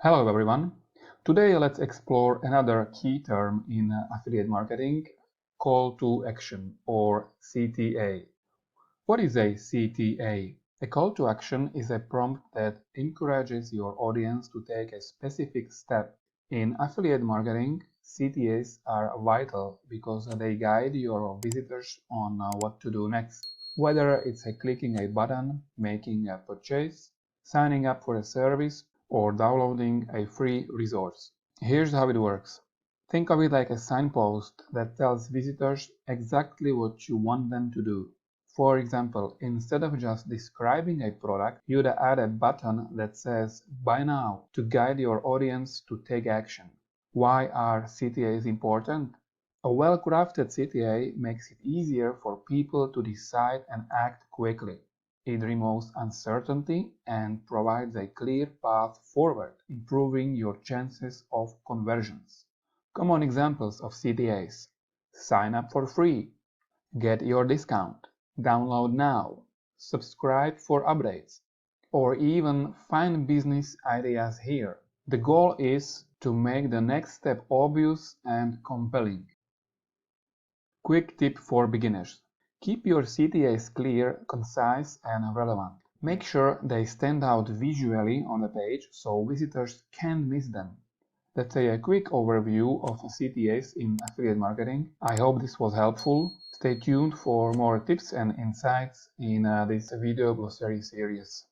Hello everyone. Today let's explore another key term in affiliate marketing, call to action or CTA. What is a CTA? A call to action is a prompt that encourages your audience to take a specific step. In affiliate marketing, CTAs are vital because they guide your visitors on what to do next. Whether it's clicking a button, making a purchase, signing up for a service, or downloading a free resource. Here's how it works. Think of it like a signpost that tells visitors exactly what you want them to do. For example, instead of just describing a product, you'd add a button that says "Buy now" to guide your audience to take action. Why are CTAs important? A well-crafted CTA makes it easier for people to decide and act quickly. It removes uncertainty and provides a clear path forward, improving your chances of conversions. Common examples of CTAs: sign up for free, get your discount, download now, subscribe for updates, or even find business ideas here. The goal is to make the next step obvious and compelling. Quick tip for beginners. Keep your CTAs clear, concise, and relevant. Make sure they stand out visually on the page so visitors can't miss them. That's a quick overview of CTAs in affiliate marketing. I hope this was helpful. Stay tuned for more tips and insights in this video glossary series.